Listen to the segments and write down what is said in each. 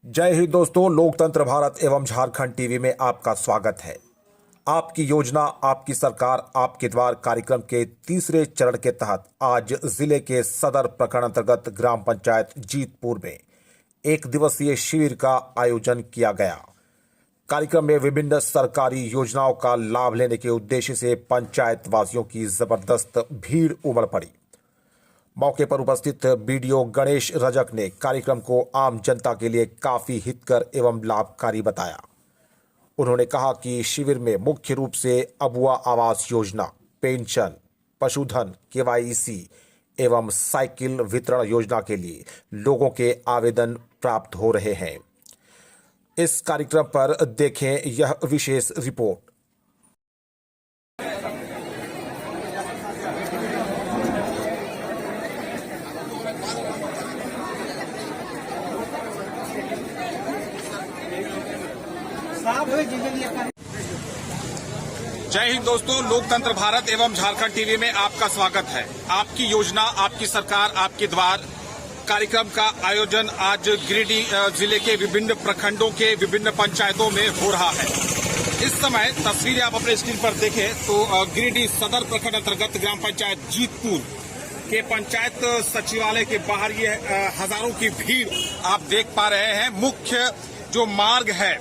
जय हिंद दोस्तों, लोकतंत्र भारत एवं झारखंड टीवी में आपका स्वागत है। आपकी योजना आपकी सरकार आपके द्वार कार्यक्रम के तीसरे चरण के तहत आज जिले के सदर प्रखंड अंतर्गत ग्राम पंचायत जीतपुर में एक दिवसीय शिविर का आयोजन किया गया। कार्यक्रम में विभिन्न सरकारी योजनाओं का लाभ लेने के उद्देश्य से पंचायत वासियों की जबरदस्त भीड़ उमड़ पड़ी। मौके पर उपस्थित बीडीओ गणेश रजक ने कार्यक्रम को आम जनता के लिए काफी हितकर एवं लाभकारी बताया। उन्होंने कहा कि शिविर में मुख्य रूप से अबुआ आवास योजना, पेंशन, पशुधन, केवाईसी एवं साइकिल वितरण योजना के लिए लोगों के आवेदन प्राप्त हो रहे हैं। इस कार्यक्रम पर देखें यह विशेष रिपोर्ट। जय हिंद दोस्तों, लोकतंत्र भारत एवं झारखंड टीवी में आपका स्वागत है। आपकी योजना आपकी सरकार आपके द्वार कार्यक्रम का आयोजन आज गिरिडीह जिले के विभिन्न प्रखंडों के विभिन्न पंचायतों में हो रहा है। इस समय तस्वीरें आप अपने स्क्रीन पर देखें तो गिरिडीह सदर प्रखंड अंतर्गत ग्राम पंचायत जीतपुर के पंचायत सचिवालय के बाहर ये हजारों की भीड़ आप देख पा रहे हैं। मुख्य जो मार्ग है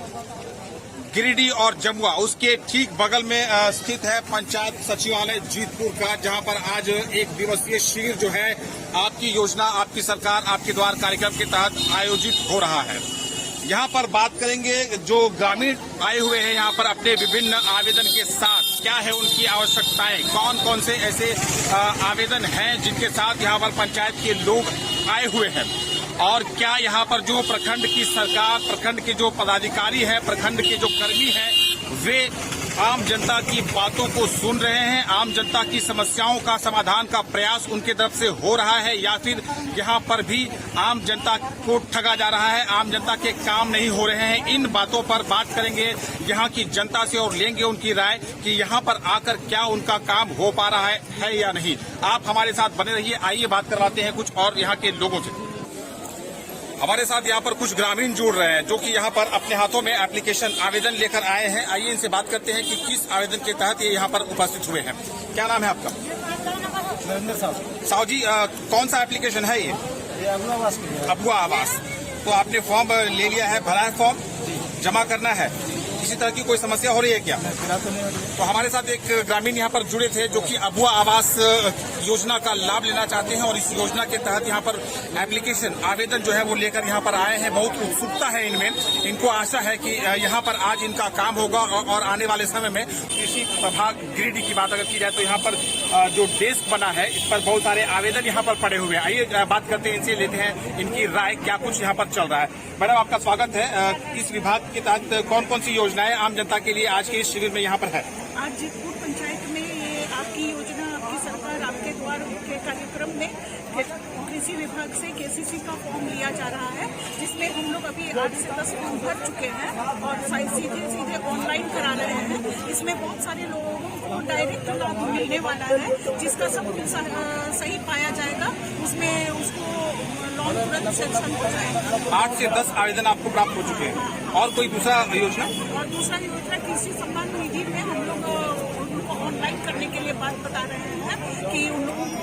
गिरिडीह और जमुआ, उसके ठीक बगल में स्थित है पंचायत सचिवालय जीतपुर का, जहां पर आज एक दिवसीय शिविर जो है आपकी योजना आपकी सरकार आपके द्वार कार्यक्रम के तहत आयोजित हो रहा है। यहां पर बात करेंगे जो ग्रामीण आए हुए हैं यहां पर अपने विभिन्न आवेदन के साथ, क्या है उनकी आवश्यकताएं, कौन कौन से ऐसे आवेदन हैं जिनके साथ यहां पर पंचायत के लोग आए हुए हैं, और क्या यहाँ पर जो प्रखंड की सरकार, प्रखंड के जो पदाधिकारी हैं, प्रखंड के जो कर्मी हैं, वे आम जनता की बातों को सुन रहे हैं, आम जनता की समस्याओं का समाधान का प्रयास उनके तरफ से हो रहा है, या फिर यहाँ पर भी आम जनता को ठगा जा रहा है, आम जनता के काम नहीं हो रहे हैं। इन बातों पर बात करेंगे यहाँ की जनता से और लेंगे उनकी राय कि यहाँ पर आकर क्या उनका काम हो पा रहा है या नहीं। आप हमारे साथ बने रहिए। आइए बात करवाते हैं कुछ और यहाँ के लोगों से। हमारे साथ यहाँ पर कुछ ग्रामीण जुड़ रहे हैं जो कि यहाँ पर अपने हाथों में एप्लीकेशन आवेदन लेकर आए हैं। आइए इनसे बात करते हैं कि किस आवेदन के तहत ये यहाँ पर उपस्थित हुए हैं। क्या नाम है आपका? नरेंद्र साहू जी, कौन सा एप्लीकेशन है ये? अबुआ आवास। तो आपने फॉर्म ले लिया है, भरा है फॉर्म, जमा करना है। किसी तरह की कोई समस्या हो रही है क्या? तो हमारे साथ एक ग्रामीण यहाँ पर जुड़े थे जो कि अबुआ आवास योजना का लाभ लेना चाहते हैं और इस योजना के तहत यहाँ पर एप्लीकेशन आवेदन जो है वो लेकर यहाँ पर आए हैं। बहुत उत्सुकता है इनमें, इनको आशा है कि यहाँ पर आज इनका काम होगा और आने वाले समय में कृषि प्रभाग गिरिडीह की बात अगर की जाए तो यहाँ पर जो डेस्क बना है इस पर बहुत सारे आवेदन यहाँ पर पड़े हुए हैं। आइए बात करते हैं इनसे, लेते हैं इनकी राय, क्या कुछ यहाँ पर चल रहा है। मैडम, आपका स्वागत है। इस विभाग के तहत कौन कौन सी योजनाएं आम जनता के लिए आज के इस शिविर में यहाँ पर है? आज जीतपुर पंचायत में ये आपकी योजना आपकी सरकार आपके द्वार के कार्यक्रम में कृषि विभाग से केसीसी का फॉर्म लिया जा रहा है, जिसमें हम लोग अभी 8 से 10 फॉर्म भर चुके हैं और सीधे ऑनलाइन करा रहे हैं। इसमें बहुत सारे लोगों को डायरेक्ट लाभ मिलने वाला है, जिसका सब सही पाया जाएगा उसमें उसको लोन तुरंत सेंक्शन हो जाएगा। 8 से 10 आवेदन आपको प्राप्त हो चुके हैं। और कोई दूसरा योजना? और दूसरा योजना कृषि सम्मान निधि में हम लोग उनको ऑनलाइन करने के लिए बात बता रहे हैं कि उन लोगों को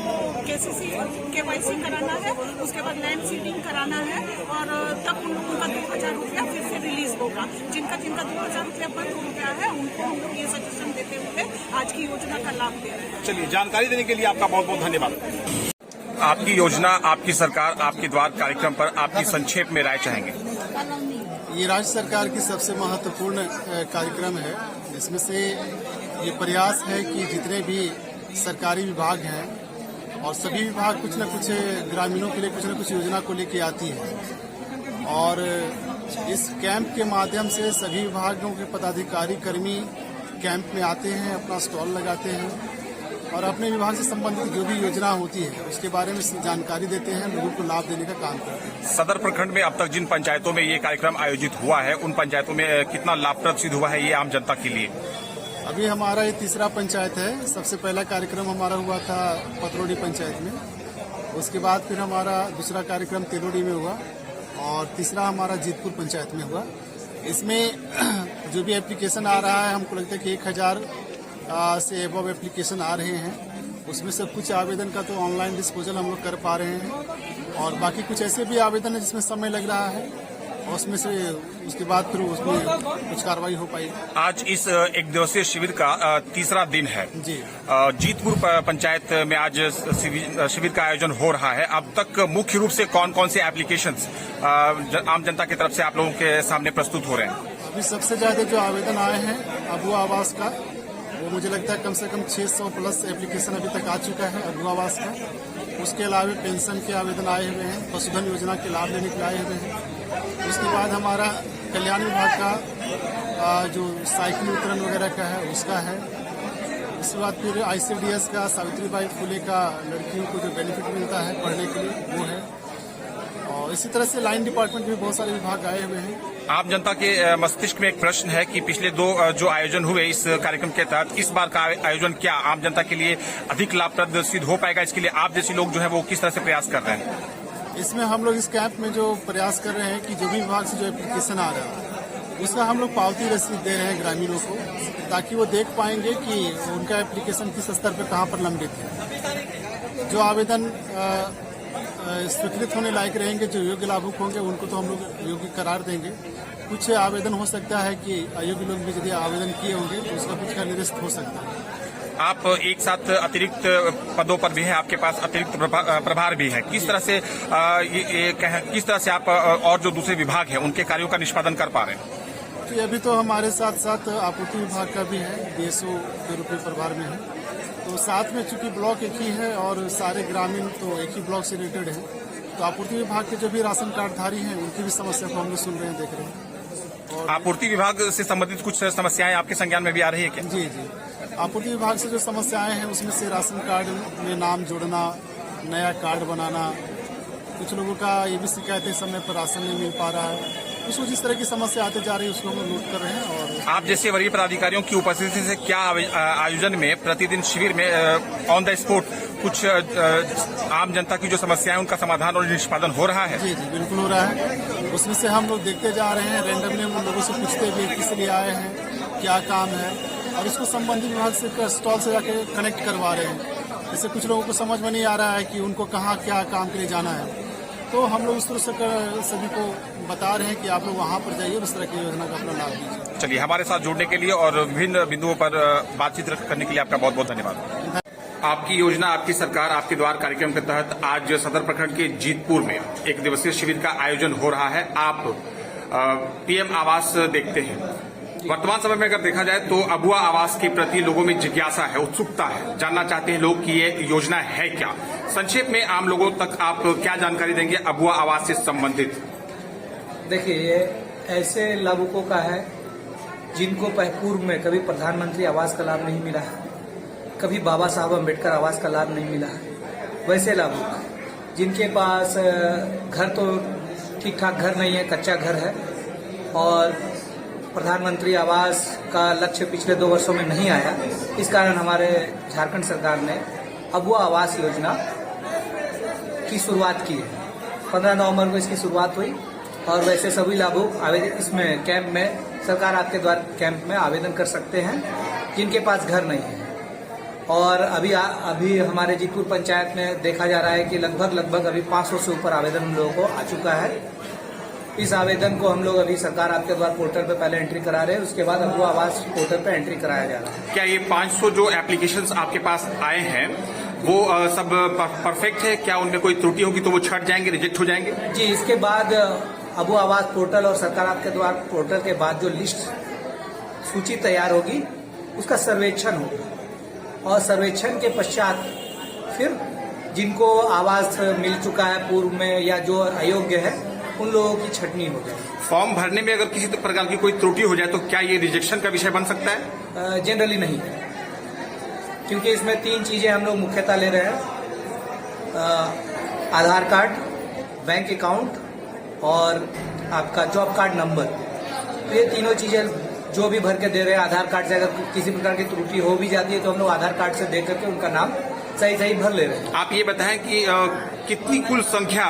केवाईसी कराना है, उसके बाद लैंड सीडिंग कराना है और तब उन लोगों का 2000 रुपया फिर से रिलीज होगा। जिनका 2000 रुपया बंद हो गया है उनको हम लोग ये सजेशन देते हुए आज की योजना का लाभ दे रहे हैं। चलिए, जानकारी देने के लिए आपका बहुत बहुत धन्यवाद। आपकी योजना आपकी सरकार आपके द्वार कार्यक्रम पर आपकी संक्षेप में राय चाहेंगे। ये राज्य सरकार की सबसे महत्वपूर्ण कार्यक्रम है। इसमें से ये प्रयास है कि जितने भी सरकारी विभाग हैं और सभी विभाग कुछ न कुछ ग्रामीणों के लिए कुछ न कुछ योजना को लेके आती है, और इस कैंप के माध्यम से सभी विभागों के पदाधिकारी कर्मी कैंप में आते हैं, अपना स्टॉल लगाते हैं और अपने विभाग से संबंधित जो भी योजना होती है उसके बारे में जानकारी देते हैं, लोगों को लाभ देने का काम करते हैं। सदर प्रखंड में अब तक जिन पंचायतों में ये कार्यक्रम आयोजित हुआ है उन पंचायतों में कितना लाभप्रद सिद्ध हुआ है ये आम जनता के लिए? अभी हमारा ये तीसरा पंचायत है। सबसे पहला कार्यक्रम हमारा हुआ था पतरोडी पंचायत में, उसके बाद फिर हमारा दूसरा कार्यक्रम तेलोडी में हुआ, और तीसरा हमारा जीतपुर पंचायत में हुआ। इसमें जो भी एप्लीकेशन आ रहा है, हमको लगता है कि 1000 से एबव एप्लीकेशन आ रहे हैं। उसमें से कुछ आवेदन का तो ऑनलाइन डिस्पोजल हम लोग कर पा रहे हैं और बाकी कुछ ऐसे भी आवेदन है जिसमें समय लग रहा है और उसमें से उसके बाद फिर उसमें कुछ कार्रवाई हो पाएगी। आज इस एक दिवसीय शिविर का तीसरा दिन है जी। जीतपुर पंचायत में आज शिविर का आयोजन हो रहा है। अब तक मुख्य रूप से कौन कौन से एप्लीकेशंस आम जनता की तरफ से आप लोगों के सामने प्रस्तुत हो रहे हैं? अभी सबसे ज्यादा जो आवेदन आए हैं अबुआ आवास का, वो मुझे लगता है कम से कम 600 प्लस एप्लीकेशन अभी तक आ चुका है अबुआ आवास का। उसके अलावा पेंशन के आवेदन आए हुए हैं, पशुधन योजना के लाभ लेने के लिए आए हुए हैं। उसके बाद हमारा कल्याण विभाग का जो साइकिल वितरण वगैरह का है उसका है। उसके बाद फिर ICDS का, सावित्रीबाई फुले का लड़कियों को जो बेनिफिट मिलता है पढ़ने के लिए वो है। और इसी तरह से लाइन डिपार्टमेंट में बहुत सारे विभाग आए हुए हैं। आम जनता के मस्तिष्क में एक प्रश्न है कि पिछले दो जो आयोजन हुए इस कार्यक्रम के तहत, इस बार का आयोजन क्या आम जनता के लिए अधिक लाभप्रद सिद्ध हो पाएगा? इसके लिए आप जैसे लोग जो है वो किस तरह से प्रयास कर रहे हैं? इसमें हम लोग इस कैंप में जो प्रयास कर रहे हैं कि जो भी विभाग से जो एप्लीकेशन आ रहा है उसका हम लोग पावती रसीद दे रहे हैं ग्रामीणों को, ताकि वो देख पाएंगे कि उनका एप्लीकेशन किस स्तर पर कहाँ पर लंबित है। जो आवेदन स्वीकृत होने लायक रहेंगे, जो योग्य लाभुक होंगे उनको तो हम लोग योग्य करार देंगे। कुछ आवेदन हो सकता है कि अयोग्य लोग भी यदि आवेदन किए होंगे तो उसका कुछ का निरस्त हो सकता है। आप एक साथ अतिरिक्त पदों पर भी हैं, आपके पास अतिरिक्त प्रभार भी है। किस तरह से किस तरह से आप और जो दूसरे विभाग हैं उनके कार्यों का निष्पादन कर पा रहे हैं? कि अभी तो हमारे साथ साथ आपूर्ति विभाग का भी है, DSO के रूप में प्रभार में है। तो साथ में चूंकि ब्लॉक एक ही है और सारे ग्रामीण तो एक ही ब्लॉक से रिलेटेड है, तो आपूर्ति विभाग के जो भी राशन कार्डधारी हैं उनकी भी समस्या को हम लोग सुन रहे हैं, देख रहे हैं। और आपूर्ति विभाग से संबंधित कुछ समस्याएं आपके संज्ञान में भी आ रही है क्या? जी जी, आपूर्ति विभाग से जो समस्याएं हैं उसमें से राशन कार्ड में नाम जोड़ना, नया कार्ड बनाना, कुछ लोगों का ये भी शिकायत है समय पर राशन नहीं मिल पा रहा है। उसको जिस तरह की समस्या आती जा रही है उसको हम नोट कर रहे हैं। और आप जैसे वरीय पदाधिकारियों की उपस्थिति से क्या आयोजन में प्रतिदिन शिविर में ऑन द स्पॉट कुछ आम जनता की जो समस्याएं उनका समाधान और निष्पादन हो रहा है? जी जी बिल्कुल हो रहा है। उसमें से हम लोग देखते जा रहे हैं, रैंडमली हम लोगों से पूछते भी किस लिए आए हैं, क्या काम है, और इसको संबंधित विभाग से स्टॉल से जाके कनेक्ट करवा रहे हैं। जैसे कुछ लोगों को समझ में नहीं आ रहा है कि उनको कहाँ क्या काम के लिए जाना है, तो हम लोग इस तरह से सभी को बता रहे हैं कि आप लोग वहाँ पर जाइए और इस तरह की योजना का अपना लाभ लीजिए। चलिए, हमारे साथ जुड़ने के लिए और विभिन्न बिंदुओं पर बातचीत करने के लिए आपका बहुत बहुत धन्यवाद। आपकी योजना आपकी सरकार आपके द्वार कार्यक्रम के तहत आज सदर प्रखंड के जीतपुर में एक दिवसीय शिविर का आयोजन हो रहा है। आप PM आवास देखते हैं। वर्तमान समय में अगर देखा जाए तो अबुआ आवास के प्रति लोगों में जिज्ञासा है, उत्सुकता है, जानना चाहते हैं लोग कि ये योजना है क्या। संक्षेप में आम लोगों तक आप क्या जानकारी देंगे अबुआ आवास से संबंधित? देखिए, ये ऐसे लाभुकों का है जिनको पूर्व में कभी प्रधानमंत्री आवास का लाभ नहीं मिला है, कभी बाबा साहब अम्बेडकर आवास का लाभ नहीं मिला है। वैसे लाभुक जिनके पास घर तो ठीक ठाक घर नहीं है, कच्चा घर है, और प्रधानमंत्री आवास का लक्ष्य पिछले 2 वर्षों में नहीं आया। इस कारण हमारे झारखंड सरकार ने अबुआ आवास योजना की शुरुआत की है। 15 नवंबर को इसकी शुरुआत हुई और वैसे सभी लाभुक आवेदन इसमें कैंप में, सरकार आपके द्वार कैंप में आवेदन कर सकते हैं जिनके पास घर नहीं है। और अभी हमारे जीतपुर पंचायत में देखा जा रहा है कि लगभग अभी 500 से ऊपर आवेदन हम लोगों को आ चुका है। इस आवेदन को हम लोग अभी सरकार आपके द्वार पोर्टल पे पहले एंट्री करा रहे हैं, उसके बाद अबुआ आवास पोर्टल पे एंट्री कराया जा रहा है। क्या ये 500 जो एप्लीकेशंस आपके पास आए हैं वो सब परफेक्ट है? क्या उनमें कोई त्रुटि होगी तो वो छट जाएंगे, रिजेक्ट हो जाएंगे? जी, इसके बाद अबुआ आवास पोर्टल और सरकार आपके द्वार पोर्टल के बाद जो लिस्ट सूची तैयार होगी उसका सर्वेक्षण होगा, और सर्वेक्षण के पश्चात फिर जिनको आवास मिल चुका है पूर्व में या जो अयोग्य है उन लोगों की छटनी हो जाए। फॉर्म भरने में अगर किसी प्रकार की कोई त्रुटि हो जाए तो क्या ये रिजेक्शन का विषय बन सकता है? जनरली नहीं, क्योंकि इसमें 3 चीजें हम लोग मुख्यतः ले रहे हैं, आधार कार्ड, बैंक अकाउंट और आपका जॉब कार्ड नंबर। ये तीनों चीजें जो भी भर के दे रहे हैं, आधार कार्ड से अगर किसी प्रकार की त्रुटि हो भी जाती है तो हम लोग आधार कार्ड से दे करके उनका नाम सही भर ले रहे हैं। आप ये बताएं कि कितनी कुल संख्या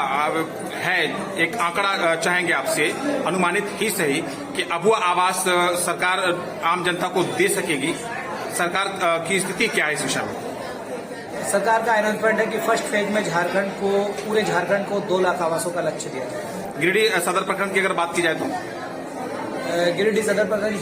है, एक आंकड़ा चाहेंगे आपसे, अनुमानित ही सही, कि अब वो आवास सरकार आम जनता को दे सकेगी। सरकार की स्थिति क्या है इस विषय में? सरकार का अनाउंसमेंट है कि फर्स्ट फेज में पूरे झारखंड को 2 लाख आवासों का लक्ष्य दिया जाए। गिरिडीह सदर प्रखंड की अगर बात की जाए तो गिरिडीह सदर प्रखंड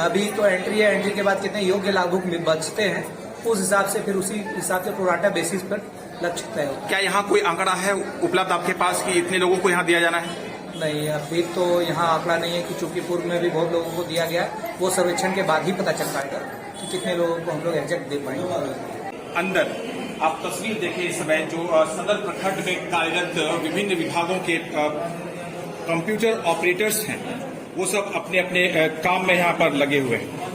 अभी तो एंट्री है, एंट्री के बाद कितने योग्य लाभुक बचते हैं उस हिसाब से फिर उसी हिसाब से प्रोराटा बेसिस पर लक्ष्य तय होगा। क्या यहाँ कोई आंकड़ा है उपलब्ध आपके पास कि इतने लोगों को यहाँ दिया जाना है? नहीं, अभी तो यहाँ आंकड़ा नहीं है कि चूंकि पूर्व में भी बहुत लोगों को दिया गया है, वो सर्वेक्षण के बाद ही पता चल पाएगा कि कितने लोगों को हम लोग एग्जैक्ट दे पाएंगे। अंदर आप तस्वीर देखें इस समय जो सदर प्रखंड में कार्यरत विभिन्न विभागों के कंप्यूटर ऑपरेटर्स हैं, वो सब अपने अपने काम में यहाँ पर लगे हुए हैं।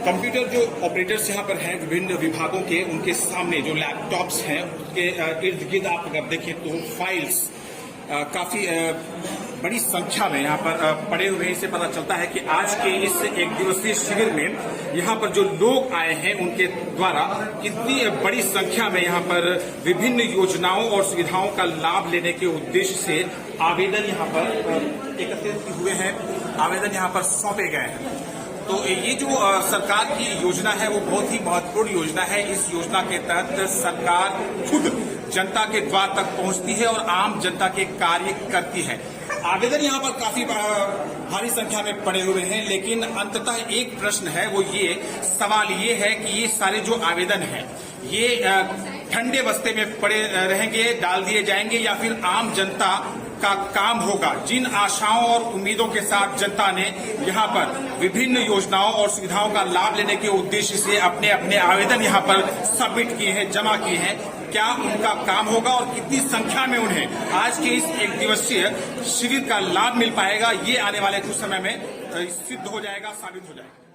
कंप्यूटर जो ऑपरेटर्स यहाँ पर हैं विभिन्न विभागों के, उनके सामने जो लैपटॉप्स हैं उसके इर्द गिर्द आप अगर देखें तो फाइल्स काफी बड़ी संख्या में यहाँ पर पड़े हुए हैं। इससे पता चलता है कि आज के इस एक दिवसीय शिविर में यहाँ पर जो लोग आए हैं उनके द्वारा कितनी बड़ी संख्या में यहाँ पर विभिन्न योजनाओं और सुविधाओं का लाभ लेने के उद्देश्य से आवेदन यहाँ पर एकत्रित हुए हैं, आवेदन यहाँ पर सौंपे गए हैं। तो ये जो सरकार की योजना है वो बहुत ही महत्वपूर्ण योजना है। इस योजना के तहत सरकार खुद जनता के द्वार तक पहुंचती है और आम जनता के कार्य करती है। आवेदन यहाँ पर काफी भारी संख्या में पड़े हुए हैं, लेकिन अंततः एक प्रश्न है, वो ये सवाल ये है कि ये सारे जो आवेदन हैं ये ठंडे बस्ते में पड़े रहेंगे, डाल दिए जाएंगे, या फिर आम जनता का काम होगा। जिन आशाओं और उम्मीदों के साथ जनता ने यहाँ पर विभिन्न योजनाओं और सुविधाओं का लाभ लेने के उद्देश्य से अपने अपने आवेदन यहाँ पर सबमिट किए हैं, जमा किए हैं, क्या उनका काम होगा और कितनी संख्या में उन्हें आज के इस एक दिवसीय शिविर का लाभ मिल पाएगा, ये आने वाले कुछ समय में सिद्ध हो जाएगा, साबित हो जाएगा।